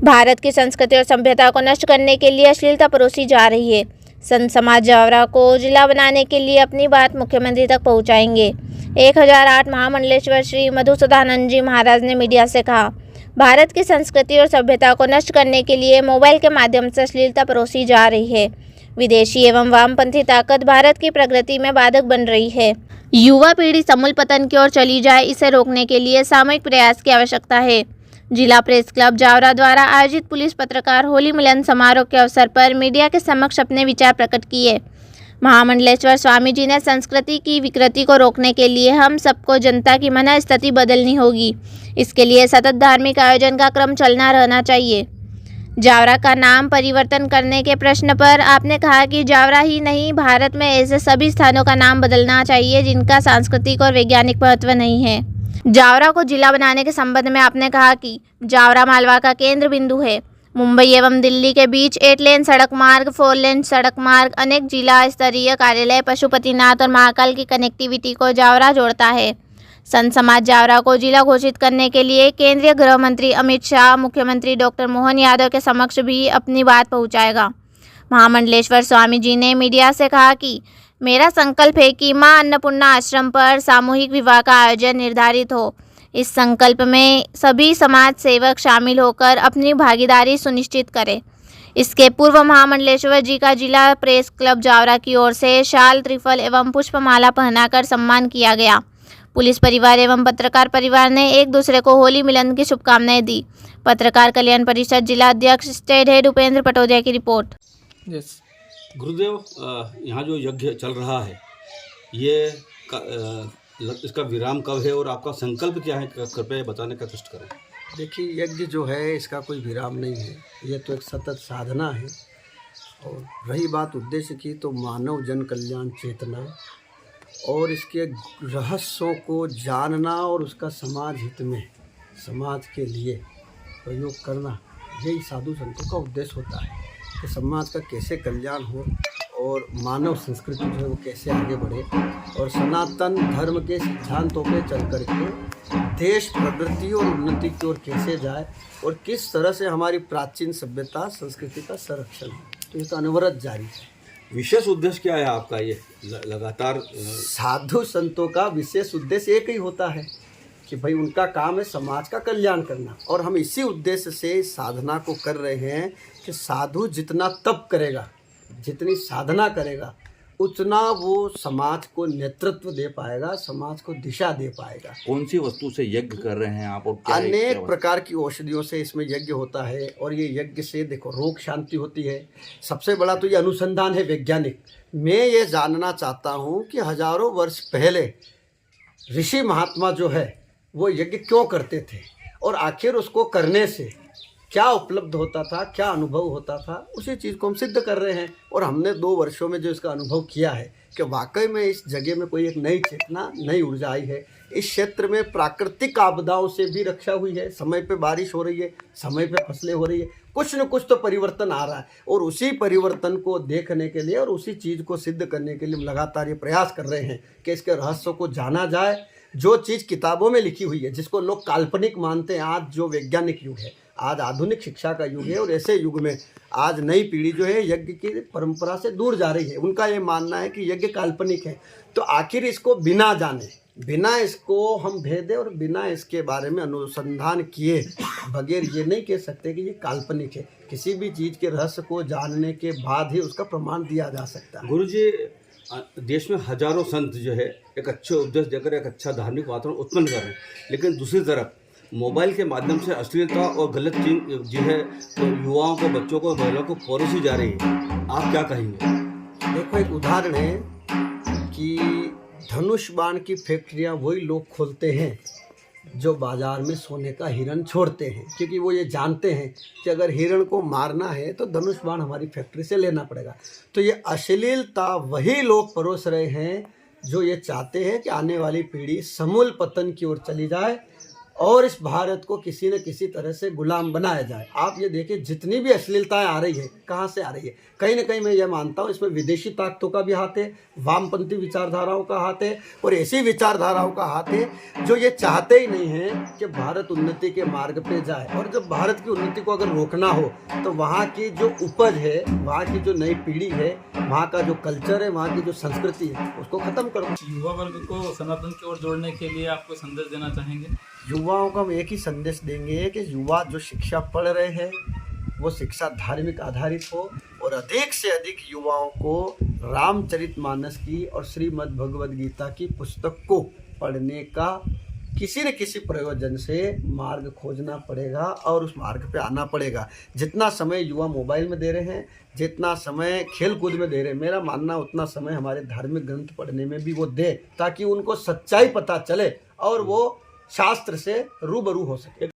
भारत की संस्कृति और सभ्यता को नष्ट करने के लिए अश्लीलता परोसी जा रही है। संत समाज जावरा को जिला बनाने के लिए अपनी बात मुख्यमंत्री तक पहुंचाएंगे। 1008 महामंडलेश्वर श्री मधुसूदनानंद जी महाराज ने मीडिया से कहा, भारत की संस्कृति और सभ्यता को नष्ट करने के लिए मोबाइल के माध्यम से अश्लीलता परोसी जा रही है। विदेशी एवं वामपंथी ताकत भारत की प्रगति में बाधक बन रही है। युवा पीढ़ी समूल पतन की ओर चली जाए, इसे रोकने के लिए सामूहिक प्रयास की आवश्यकता है। जिला प्रेस क्लब जावरा द्वारा आयोजित पुलिस पत्रकार होली मिलन समारोह के अवसर पर मीडिया के समक्ष अपने विचार प्रकट किए। महामंडलेश्वर स्वामी जी ने संस्कृति की विकृति को रोकने के लिए हम सबको जनता की मनःस्थिति बदलनी होगी। इसके लिए सतत धार्मिक आयोजन का क्रम चलना रहना चाहिए। जावरा का नाम परिवर्तन करने के प्रश्न पर आपने कहा कि जावरा ही नहीं, भारत में ऐसे सभी स्थानों का नाम बदलना चाहिए जिनका सांस्कृतिक और वैज्ञानिक महत्व नहीं है। जावरा को जिला बनाने के संबंध में आपने कहा कि जावरा मालवा का केंद्र बिंदु है। मुंबई एवं दिल्ली के बीच 8 लेन सड़क मार्ग, 4 लेन सड़क मार्ग, अनेक जिला स्तरीय कार्यालय, पशुपतिनाथ और महाकाल की कनेक्टिविटी को जावरा जोड़ता है। संत समाज जावरा को जिला घोषित करने के लिए केंद्रीय गृह मंत्री अमित शाह, मुख्यमंत्री डॉक्टर मोहन यादव के समक्ष भी अपनी बात पहुंचाएगा। महामंडलेश्वर स्वामी जी ने मीडिया से कहा कि मेरा संकल्प है कि मां अन्नपूर्णा आश्रम पर सामूहिक विवाह का आयोजन निर्धारित हो। इस संकल्प में सभी समाज सेवक शामिल होकर अपनी भागीदारी सुनिश्चित करें। इसके पूर्व महामंडलेश्वर जी का जिला प्रेस क्लब जावरा की ओर से शाल, त्रिफल एवं पुष्पमाला पहनाकर सम्मान किया गया। पुलिस परिवार एवं पत्रकार परिवार ने एक दूसरे को होली मिलन की शुभकामनाएं दी। पत्रकार कल्याण परिषद जिला अध्यक्ष स्टेट हेड उपेंद्र पटोदिया की रिपोर्ट। गुरुदेव, यहाँ जो यज्ञ चल रहा है ये इसका विराम कब है और आपका संकल्प क्या है, कृपया बताने का कष्ट करें। देखिए, यज्ञ जो है इसका कोई विराम नहीं है, ये तो एक सतत साधना है। और रही बात उद्देश्य की, तो मानव जन कल्याण चेतना और इसके रहस्यों को जानना और उसका समाज हित में, समाज के लिए प्रयोग करना, यही साधु संतों का उद्देश्य होता है कि समाज का कैसे कल्याण हो और मानव संस्कृति जो है वो कैसे आगे बढ़े और सनातन धर्म के सिद्धांतों पे चल करके देश प्रगति और उन्नति की ओर कैसे जाए और किस तरह से हमारी प्राचीन सभ्यता संस्कृति का संरक्षण हो। तो ये तो अनवरत जारी है। विशेष उद्देश्य क्या है आपका? ये लगातार साधु संतों का विशेष उद्देश्य एक ही होता है कि भाई उनका काम है समाज का कल्याण करना, और हम इसी उद्देश्य से साधना को कर रहे हैं कि साधु जितना तप करेगा, जितनी साधना करेगा, उतना वो समाज को नेतृत्व दे पाएगा, समाज को दिशा दे पाएगा। कौन सी वस्तु से यज्ञ कर रहे हैं आप? और क्या अनेक प्रकार की औषधियों से इसमें यज्ञ होता है। और ये यज्ञ से देखो रोग शांति होती है। सबसे बड़ा तो ये अनुसंधान है वैज्ञानिक। मैं ये जानना चाहता हूँ कि हजारों वर्ष पहले ऋषि महात्मा जो है वो यज्ञ क्यों करते थे और आखिर उसको करने से क्या उपलब्ध होता था, क्या अनुभव होता था। उसी चीज़ को हम सिद्ध कर रहे हैं। और हमने 2 वर्षों में जो इसका अनुभव किया है कि वाकई में इस जगह में कोई एक नई चेतना, नई ऊर्जा आई है। इस क्षेत्र में प्राकृतिक आपदाओं से भी रक्षा हुई है। समय पे बारिश हो रही है, समय पे फसलें हो रही है, कुछ न कुछ तो परिवर्तन आ रहा है। और उसी परिवर्तन को देखने के लिए और उसी चीज़ को सिद्ध करने के लिए हम लगातार ये प्रयास कर रहे हैं कि इसके रहस्यों को जाना जाए। जो चीज़ किताबों में लिखी हुई है, जिसको लोग काल्पनिक मानते हैं, आज जो वैज्ञानिक युग है, आज आधुनिक शिक्षा का युग है, और ऐसे युग में आज नई पीढ़ी जो है यज्ञ की परंपरा से दूर जा रही है। उनका ये मानना है कि यज्ञ काल्पनिक है। तो आखिर इसको बिना जाने, बिना इसको हम भेदे और बिना इसके बारे में अनुसंधान किए बगैर ये नहीं कह सकते कि ये काल्पनिक है। किसी भी चीज़ के रहस्य को जानने के बाद ही उसका प्रमाण दिया जा सकता है। गुरुजी, देश में हजारों संत जो है एक अच्छे उपदेश देकर एक अच्छा धार्मिक वातावरण उत्पन्न कर रहे हैं, लेकिन दूसरी तरफ मोबाइल के माध्यम से अश्लीलता और गलत चीज जो है तो युवाओं को, बच्चों को, महिलाओं को परोसी जा रही है। आप क्या कहेंगे? देखो, एक उदाहरण है कि धनुष बाण की फैक्ट्रियां वही लोग खोलते हैं जो बाजार में सोने का हिरण छोड़ते हैं, क्योंकि वो ये जानते हैं कि अगर हिरण को मारना है तो धनुष बाण हमारी फैक्ट्री से लेना पड़ेगा। तो ये अश्लीलता वही लोग परोस रहे हैं जो ये चाहते हैं कि आने वाली पीढ़ी समूल पतन की ओर चली जाए और इस भारत को किसी न किसी तरह से गुलाम बनाया जाए। आप ये देखिए जितनी भी अश्लीलताएं आ रही है कहाँ से आ रही है, कहीं ना कहीं मैं ये मानता हूँ इसमें विदेशी ताकतों का भी हाथ है, वामपंथी विचारधाराओं का हाथ है और ऐसी विचारधाराओं का हाथ है जो ये चाहते ही नहीं हैं कि भारत उन्नति के मार्ग पे जाए। और जब भारत की उन्नति को अगर रोकना हो तो वहाँ की जो उपज है, वहाँ की जो नई पीढ़ी है, वहाँ का जो कल्चर है, वहाँ की जो संस्कृति है, उसको ख़त्म करो। युवा वर्ग को सनातन की ओर जोड़ने के लिए आपको संदेश देना चाहेंगे? युवाओं को हम एक ही संदेश देंगे कि युवा जो शिक्षा पढ़ रहे हैं वो शिक्षा धार्मिक आधारित हो और अधिक से अधिक युवाओं को रामचरितमानस की और श्रीमद् भगवद गीता की पुस्तक को पढ़ने का किसी न किसी प्रयोजन से मार्ग खोजना पड़ेगा और उस मार्ग पे आना पड़ेगा। जितना समय युवा मोबाइल में दे रहे हैं, जितना समय खेल कूद में दे रहे हैं, मेरा मानना उतना समय हमारे धार्मिक ग्रंथ पढ़ने में भी वो दे, ताकि उनको सच्चाई पता चले और वो शास्त्र से रूबरू हो सके।